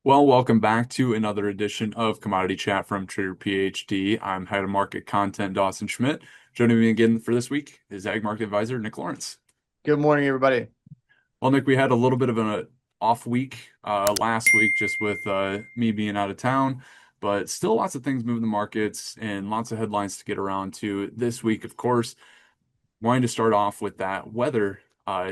Well, welcome back to another edition of Commodity Chat from Trader PhD. I'm Head of Market Content Dawson Schmidt. Joining me again for this week is Ag Market Advisor Nick Lawrence. Good morning, everybody. Well, Nick, we had a little bit of an off week last week just with me being out of town, but still lots of things moving the markets and lots of headlines to get around to this week. Of course, wanting to start off with that weather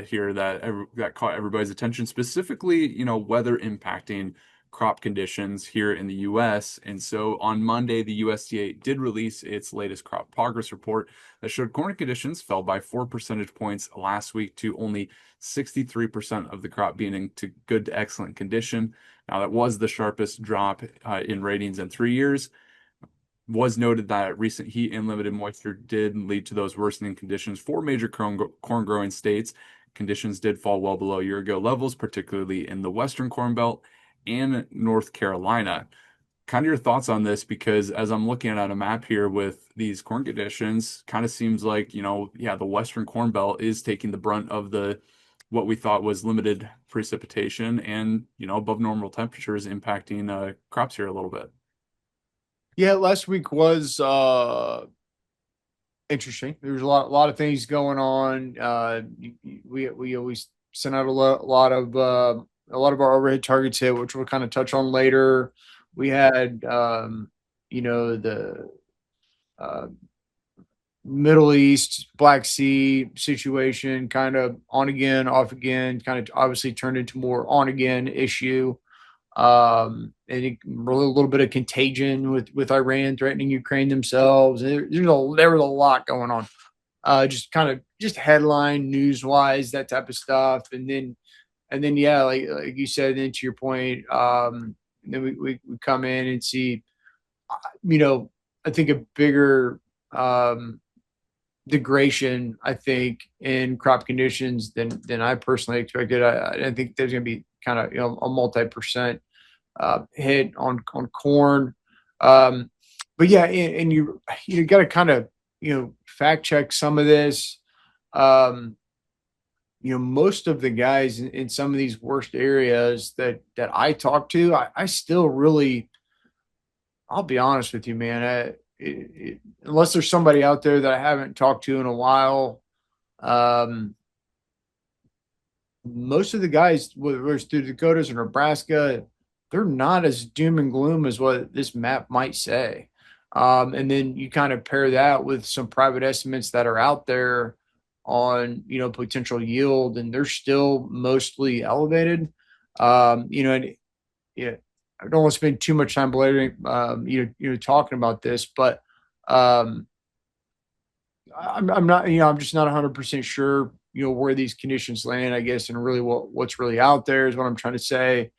here that caught everybody's attention, specifically, weather impacting crop conditions here in the U.S. And so on Monday, the USDA did release its latest crop progress report that showed corn conditions fell by 4 percentage points last week to only 63% of the crop being in good to excellent condition. Now, that was the sharpest drop in ratings in 3 years. Was noted that recent heat and limited moisture did lead to those worsening conditions for major corn growing states. Conditions did fall well below year ago levels, particularly in the Western Corn Belt and North Carolina. Kind of your thoughts on this, because as I'm looking at a map here with these corn conditions, kind of seems like, the Western Corn Belt is taking the brunt of the what we thought was limited precipitation and, above normal temperatures impacting crops here a little bit. Yeah, last week was interesting. There was a lot of things going on. We always sent out a lot of our overhead targets hit, which we'll kind of touch on later. We had the uh, Middle East, Black Sea situation, kind of on again, off again, kind of obviously turned into more on again issue. And really a little bit of contagion with Iran threatening Ukraine themselves. There was a lot going on. Just kind of just headline news wise, that type of stuff, and then yeah, like you said, then to your point, then we come in and see, you know, I think a bigger degradation, I think, in crop conditions than I personally expected. I think there's going to be kind of a multi-percent hit on corn. Um, but yeah, and you got to kind of fact check some of this. Um, most of the guys in some of these worst areas that I talk to, I still really, I'll be honest with you, man. Unless there's somebody out there that I haven't talked to in a while, um, most of the guys, whether it's through Dakotas or Nebraska, they're not as doom and gloom as what this map might say. And then you kind of pair that with some private estimates that are out there on, potential yield, and they're still mostly elevated. And yeah, I don't want to spend too much time belaboring, talking about this, but um, I'm not, I'm just not 100% sure, where these conditions land, I guess, and really what's really out there is what I'm trying to say.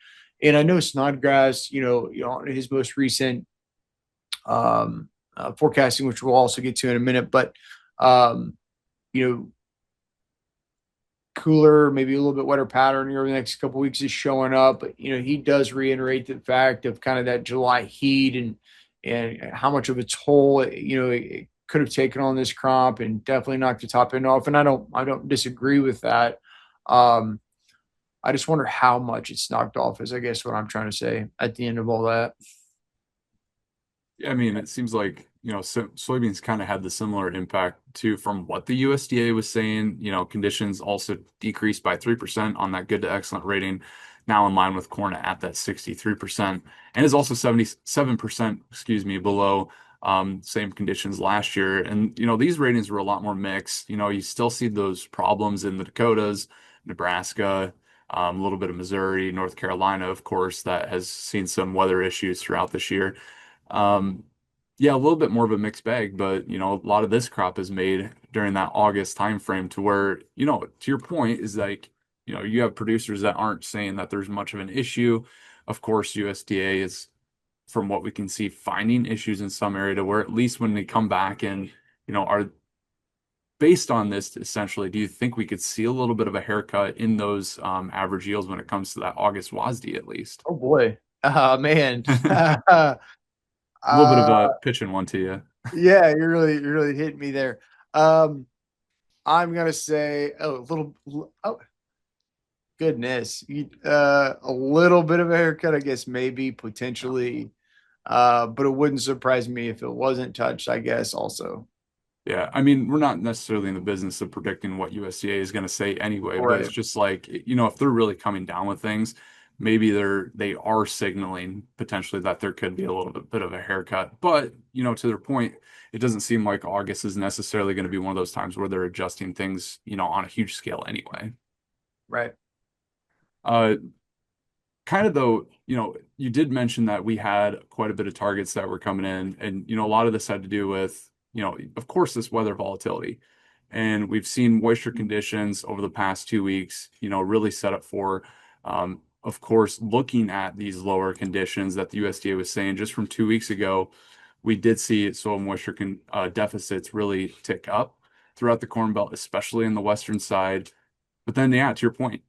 And I know Snodgrass, his most recent forecasting, which we'll also get to in a minute, but um, you know, cooler, maybe a little bit wetter pattern here over the next couple of weeks is showing up. But he does reiterate the fact of kind of that July heat and how much of a toll it could have taken on this crop, and definitely knocked the top end off. And I don't disagree with that. Um, I just wonder how much it's knocked off, is I guess what I'm trying to say at the end of all that. Yeah, I mean, it seems like, soybeans kind of had the similar impact too from what the USDA was saying. Conditions also decreased by 3% on that good to excellent rating, now in line with corn at that 63%, and is also 77%, excuse me, below same conditions last year. And, these ratings were a lot more mixed. You still see those problems in the Dakotas, Nebraska, a little bit of Missouri, North Carolina, of course, that has seen some weather issues throughout this year. Um, yeah, a little bit more of a mixed bag, but a lot of this crop is made during that August timeframe to where, to your point is like, you have producers that aren't saying that there's much of an issue. Of course, USDA is, from what we can see, finding issues in some area to where at least when they come back and, are based on this essentially, do you think we could see a little bit of a haircut in those average yields when it comes to that August WASD at least? Oh boy, man. A little bit of uh, a pitching one to you. yeah, you really hit me there. Um, I'm gonna say, oh, a little. Oh, goodness. A little bit of a haircut, I guess, maybe potentially. But it wouldn't surprise me if it wasn't touched, I guess, also. Yeah, I mean, we're not necessarily in the business of predicting what USDA is going to say anyway, but it's Right. just like, if they're really coming down with things, maybe they are signaling potentially that there could be a little bit of a haircut. But, to their point, it doesn't seem like August is necessarily going to be one of those times where they're adjusting things, on a huge scale anyway. Right. Uh, Kind of though, you did mention that we had quite a bit of targets that were coming in, and a lot of this had to do with, of course, this weather volatility. And we've seen moisture conditions over the past 2 weeks, really set up for, of course, looking at these lower conditions that the USDA was saying just from 2 weeks ago, we did see soil moisture deficits really tick up throughout the Corn Belt, especially in the western side. But then, yeah, to your point,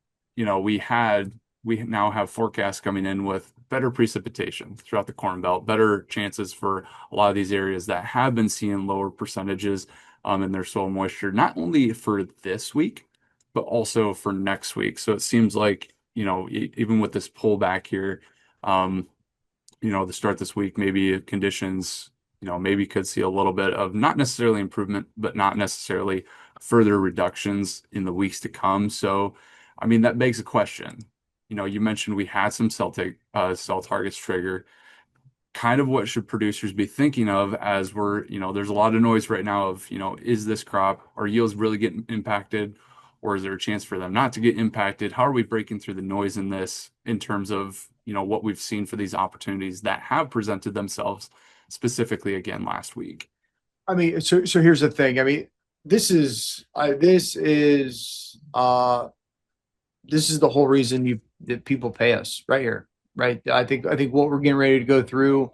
we now have forecasts coming in with better precipitation throughout the Corn Belt, better chances for a lot of these areas that have been seeing lower percentages in their soil moisture, not only for this week, but also for next week. So it seems like, even with this pullback here, um, to start this week, maybe conditions, maybe could see a little bit of not necessarily improvement, but not necessarily further reductions in the weeks to come. So, I mean, that begs a question. You mentioned we had some cell targets trigger. Kind of what should producers be thinking of as there's a lot of noise right now of, is this crop, are yields really getting impacted? Or is there a chance for them not to get impacted? How are we breaking through the noise in this in terms of, what we've seen for these opportunities that have presented themselves specifically again last week? I mean, so here's the thing. I mean, this is the whole reason that people pay us right here, right? I think what we're getting ready to go through,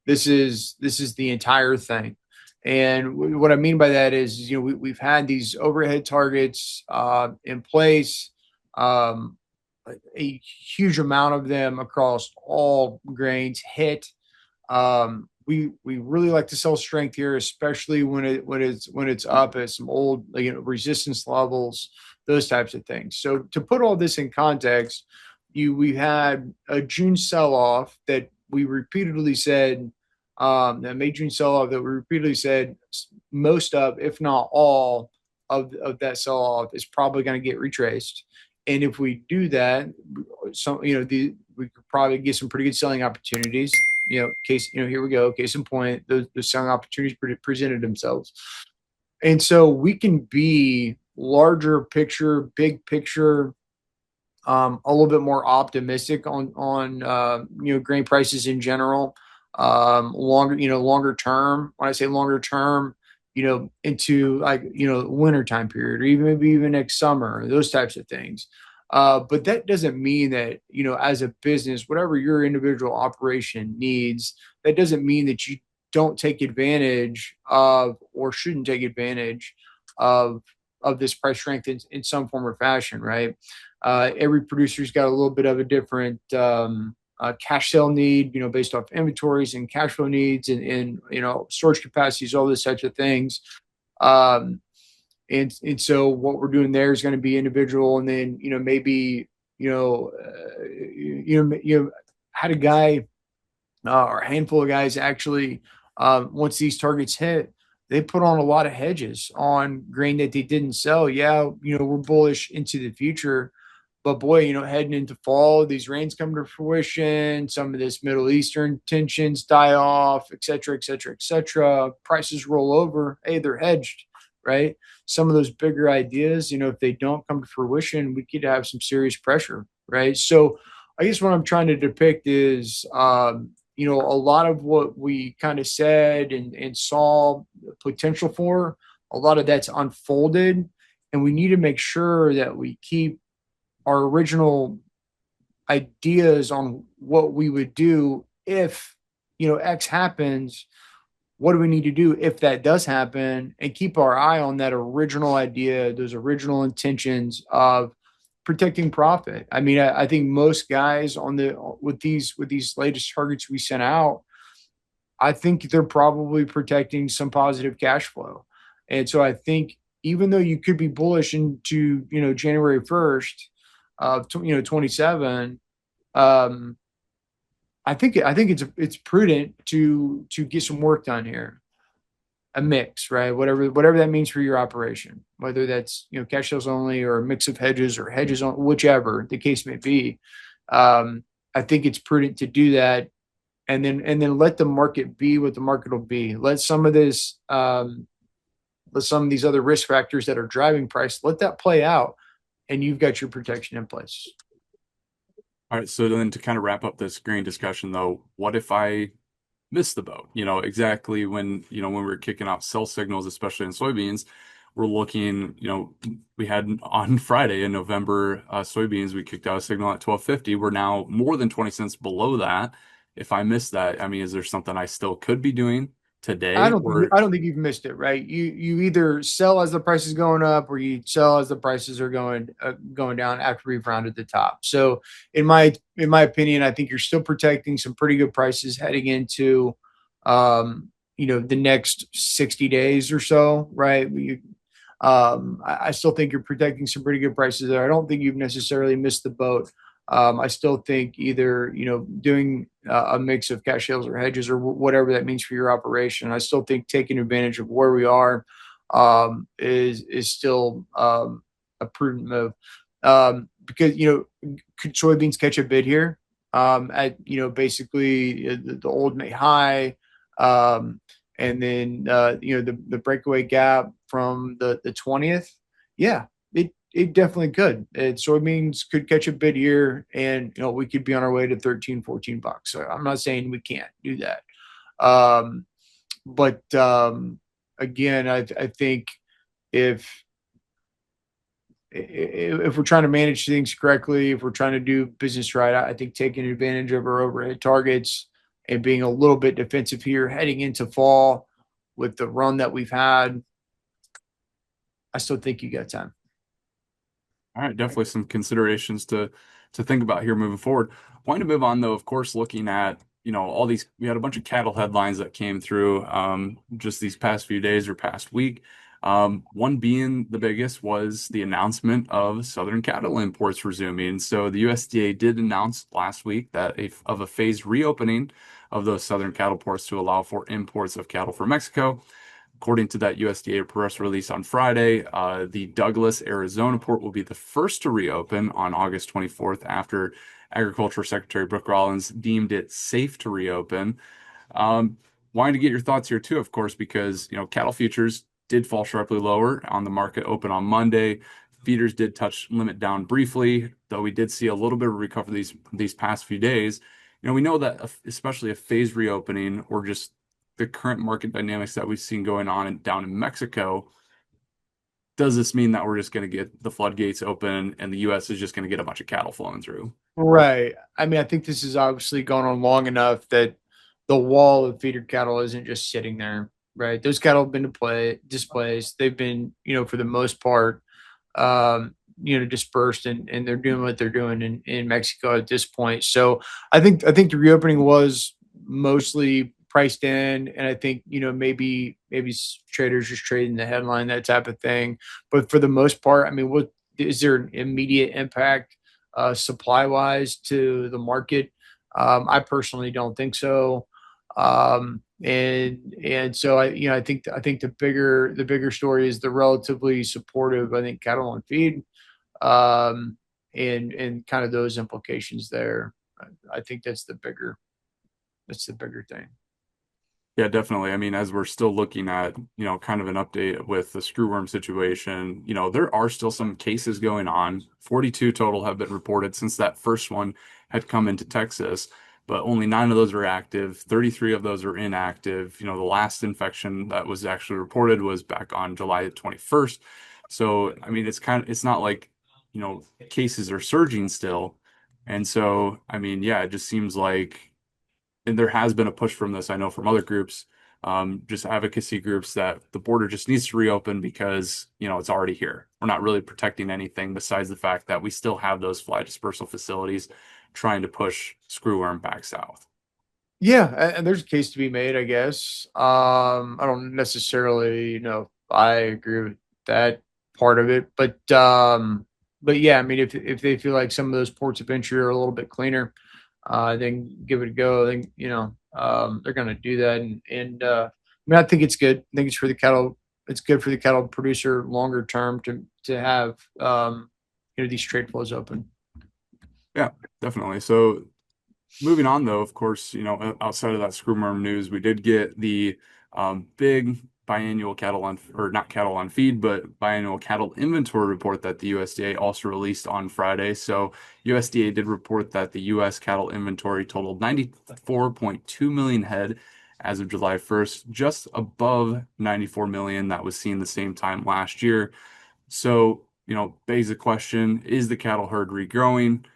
this is the entire thing. And what I mean by that is, we've had these overhead targets in place, um, a huge amount of them across all grains hit. We really like to sell strength here, especially when it's up at some old resistance levels, those types of things. So to put all this in context, we had a June sell off that we repeatedly said that May June sell off that we repeatedly said most of, if not all, of that sell off is probably going to get retraced. And if we do that, we could probably get some pretty good selling opportunities. Here we go. Case in point, those selling opportunities presented themselves. And so we can be larger picture, big picture, a little bit more optimistic on grain prices in general. Longer term. When I say longer term, into winter time period, or even maybe even next summer, those types of things. But that doesn't mean that, as a business, whatever your individual operation needs, that doesn't mean that you don't take advantage of or shouldn't take advantage of this price strength in some form or fashion, right? Every producer's got a little bit of a different cash sale need, based off inventories and cash flow needs and storage capacities, all those types of things. Um, and so what we're doing there is going to be individual, and then maybe had a guy or a handful of guys actually once these targets hit, they put on a lot of hedges on grain that they didn't sell. Yeah, we're bullish into the future, but boy, heading into fall, these rains come to fruition. Some of this Middle Eastern tensions die off, et cetera, et cetera, et cetera. Prices roll over. Hey, they're hedged, right? Some of those bigger ideas, if they don't come to fruition, we could have some serious pressure, right? So I guess what I'm trying to depict is, a lot of what we kind of said and saw potential for, a lot of that's unfolded. And we need to make sure that we keep our original ideas on what we would do if X happens. What do we need to do if that does happen, and keep our eye on that original idea, those original intentions of protecting profit. I mean, I think most guys with these latest targets we sent out, I think they're probably protecting some positive cash flow. And so I think even though you could be bullish into January 1st, 27. Um, I think it's prudent to get some work done here. A mix, right? Whatever that means for your operation, whether that's cash sales only or a mix of hedges or hedges on whichever the case may be. Um, I think it's prudent to do that, and then let the market be what the market will be. Let some of these other risk factors that are driving price, let that play out, and you've got your protection in place. All right, so then to kind of wrap up this grain discussion though, what if I miss the boat? Exactly when we were kicking off sell signals, especially in soybeans, we're looking, we had on Friday in November, soybeans, we kicked out a signal at 12.50. We're now more than 20 cents below that. If I miss that, I mean, is there something I still could be doing I today don't think or I don't think you've missed it, right? You either sell as the price is going up, or you sell as the prices are going down after we've rounded the top. So, in my opinion, I think you're still protecting some pretty good prices heading into, the next 60 days or so, right? I still think you're protecting some pretty good prices there. I don't think you've necessarily missed the boat. I still think either doing a mix of cash sales or hedges or whatever that means for your operation. I still think taking advantage of where we are is still a prudent move, because could soybeans catch a bid here at basically the old May high, and then the breakaway gap from the 20th. Yeah, it definitely could. Soybeans could catch a bid here, and we could be on our way to 13, $14. So I'm not saying we can't do that. But again, I think if if we're trying to manage things correctly, if we're trying to do business right, I think taking advantage of our overhead targets and being a little bit defensive here heading into fall with the run that we've had, I still think you got time. all right, definitely some considerations to think about here moving forward. Wanting to move on though, of course, looking at all these, we had a bunch of cattle headlines that came through just these past few days or past week. One being the biggest was the announcement of Southern cattle imports resuming. So the USDA did announce last week that of a phased reopening of those Southern cattle ports to allow for imports of cattle from Mexico. According to that USDA press release on Friday, the Douglas, Arizona port will be the first to reopen on August 24th after Agriculture Secretary Brooke Rollins deemed it safe to reopen. Um, Wanting to get your thoughts here too, of course, because cattle futures did fall sharply lower on the market open on Monday. Feeders did touch limit down briefly, though we did see a little bit of recovery these past few days. We know that especially a phased reopening or just the current market dynamics that we've seen going on down in Mexico, does this mean that we're just going to get the floodgates open and the U.S. is just going to get a bunch of cattle flowing through? Right. I mean, I think this has obviously gone on long enough that the wall of feeder cattle isn't just sitting there, right? Those cattle have been displaced. They've been, for the most part, dispersed, and they're doing what they're doing in Mexico at this point. So I think the reopening was mostly priced in, and I think maybe traders just trading the headline, that type of thing. But for the most part, I mean, what is there an immediate impact supply wise to the market? I personally don't think so. And so I think the bigger story is the relatively supportive, I think, cattle on feed, and kind of those implications there. I think that's the bigger thing. Yeah, definitely. I mean, as we're still looking at, kind of an update with the screwworm situation, there are still some cases going on. 42 total have been reported since that first one had come into Texas, but only nine of those are active. 33 of those are inactive. The last infection that was actually reported was back on July 21st. So, I mean, it's not like, cases are surging still. And so, I mean, yeah, it just seems like and there has been a push from this, I know from other groups, just advocacy groups that the border just needs to reopen because, it's already here. We're not really protecting anything besides the fact that we still have those fly dispersal facilities trying to push screwworm back south. Yeah, and there's a case to be made, I guess. I don't necessarily, I agree with that part of it, but yeah, I mean, if they feel like some of those ports of entry are a little bit cleaner, then give it a go. Then they're going to do that, and I mean, I think it's good. I think it's for the cattle. It's good for the cattle producer longer term to have these trade flows open. Yeah, definitely. So moving on, though, of course, outside of that screwworm news, we did get the big biannual cattle on, or not cattle on feed, but biannual cattle inventory report that the USDA also released on Friday. So USDA did report that the U.S. cattle inventory totaled 94.2 million head as of July 1st, just above 94 million that was seen the same time last year. So, begs the question, is the cattle herd regrowing?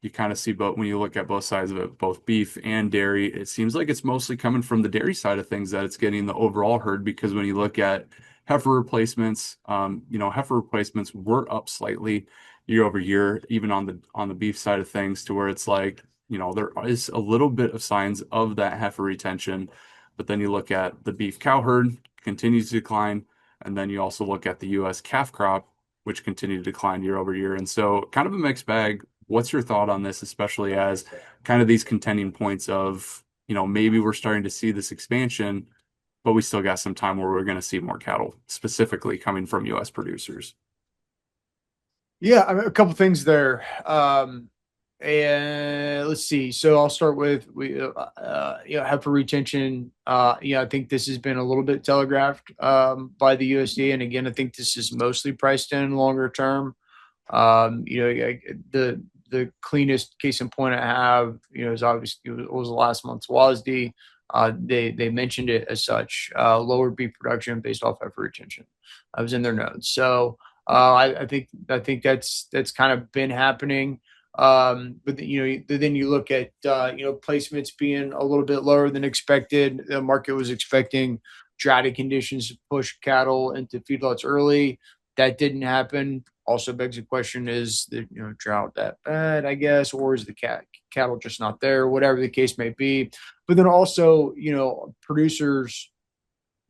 You kind of see both when you look at both sides of it, both beef and dairy. It seems like it's mostly coming from the dairy side of things that it's getting the overall herd because when you look at heifer replacements, heifer replacements were up slightly year over year, even on the beef side of things, to where it's like, there is a little bit of signs of that heifer retention. But then you look at the beef cow herd continues to decline, and then you also look at the U.S. calf crop, which continued to decline year over year. And so kind of a mixed bag. What's your thought on this, especially as kind of these contending points of, maybe we're starting to see this expansion, but we still got some time where we're going to see more cattle specifically coming from U.S. producers? Yeah, I mean, a couple things there. And let's see. So I'll start with heifer retention. I think this has been a little bit telegraphed by the USDA, and again, I think this is mostly priced in longer term. The cleanest case in point I have, is obviously it was last month's WASD. They mentioned it as such, lower beef production based off heifer retention. I was in their notes, so I think that's kind of been happening. But then you look at placements being a little bit lower than expected. The market was expecting droughty conditions to push cattle into feedlots early. That didn't happen. Also begs the question: is the drought that bad? I guess, or is the cattle just not there? Whatever the case may be. But then also, producers,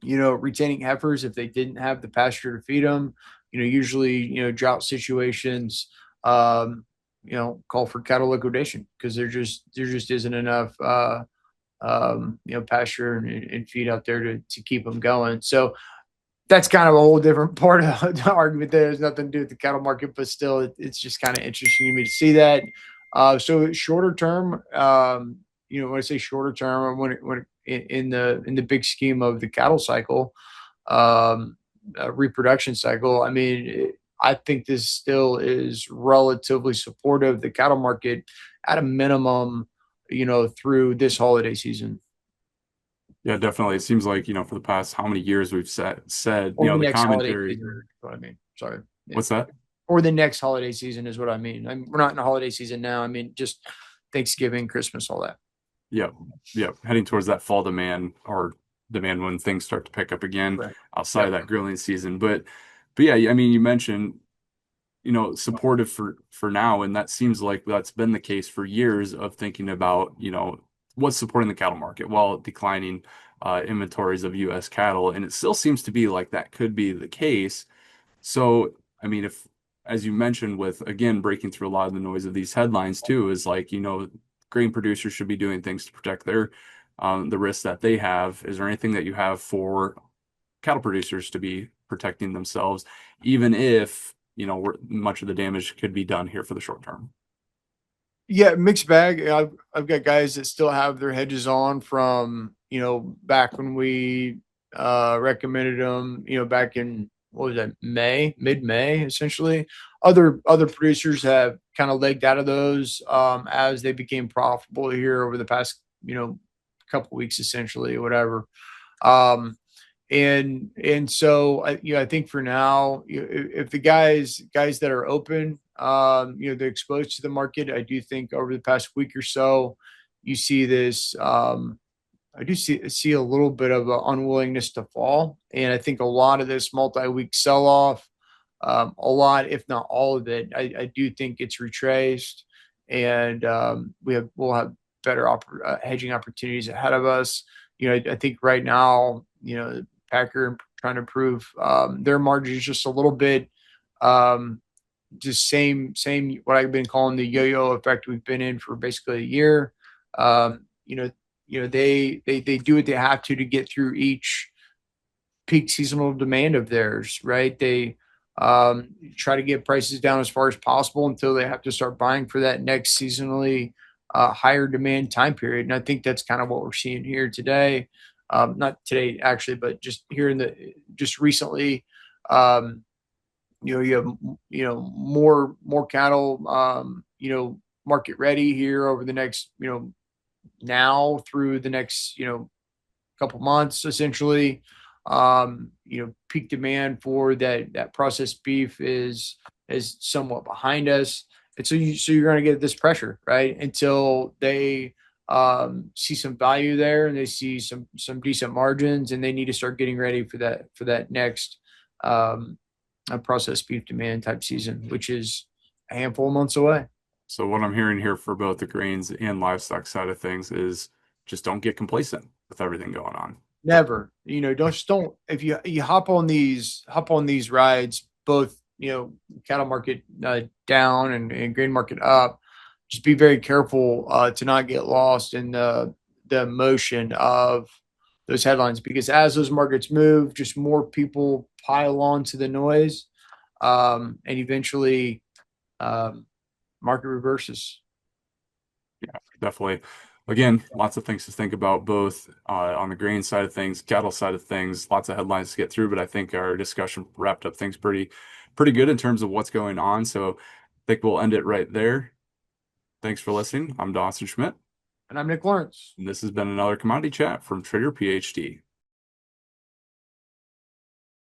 retaining heifers if they didn't have the pasture to feed them. Usually, drought situations, call for cattle liquidation because there just isn't enough, pasture and feed out there to keep them going. So that's kind of a whole different part of the argument. There's nothing to do with the cattle market, but still, it's just kind of interesting to me to see that. So shorter term, when I say shorter term, when in the big scheme of the cattle cycle, reproduction cycle, I mean, I think this still is relatively supportive of the cattle market at a minimum, through this holiday season Yeah, definitely. It seems like, for the past how many years we've said, or the the next holiday commentary. season. Is what I mean, sorry. Yeah. What's that? Or the next holiday season is what I mean. We're not in the holiday season now. I mean, just Thanksgiving, Christmas, all that. Yep. Yep. Heading towards that fall demand or demand when things start to pick up again Right. outside of Yep. that grilling season. But yeah, I mean, you mentioned, supportive for now, and that seems like that's been the case for years of thinking about, what's supporting the cattle market while declining inventories of U.S. cattle, and it still seems to be like that could be the case. So, I mean, if, as you mentioned, with again breaking through a lot of the noise of these headlines too, is like, grain producers should be doing things to protect their the risks that they have. Is there anything that you have for cattle producers to be protecting themselves, even if, much of the damage could be done here for the short term? Yeah, mixed bag. I've got guys that still have their hedges on from back when we recommended them. Back in what was that, mid May, essentially. Other producers have kind of legged out of those as they became profitable here over the past couple weeks, essentially, or whatever. Um, and so I think for now, if the guys that are open, they're exposed to the market. I do think over the past week or so, you see this. I do see a little bit of an unwillingness to fall, and I think a lot of this multi-week sell-off, a lot, if not all of it, I do think it's retraced, and we'll have better hedging opportunities ahead of us. I think right now, Packer trying to improve their margins just a little bit. Um, just same what I've been calling the yo-yo effect we've been in for basically a year. Um, you know, they do what they have to get through each peak seasonal demand of theirs, right? They try to get prices down as far as possible until they have to start buying for that next seasonally higher demand time period. And I think that's kind of what we're seeing here today. Not today actually, but just here in the just recently. Um, you have more cattle market ready here over the next now through the next couple months essentially. Peak demand for that processed beef is somewhat behind us, and so you're going to get this pressure right until they see some value there and they see some decent margins, and they need to start getting ready for that next um, processed beef demand type season, which is a handful of months away. So what I'm hearing here for both the grains and livestock side of things is just don't get complacent with everything going on. Never, don't if you hop on these rides, both cattle market down and grain market up. Just be very careful to not get lost in the motion of those headlines, because as those markets move, just more people pile on to the noise, and eventually um, market reverses. Yeah, definitely. Again, lots of things to think about, both on the grain side of things, cattle side of things, lots of headlines to get through, but I think our discussion wrapped up things pretty good in terms of what's going on. So I think we'll end it right there. Thanks for listening. I'm Dawson Schmidt, And I'm Nick Lawrence. and this has been another commodity chat from Trader PhD.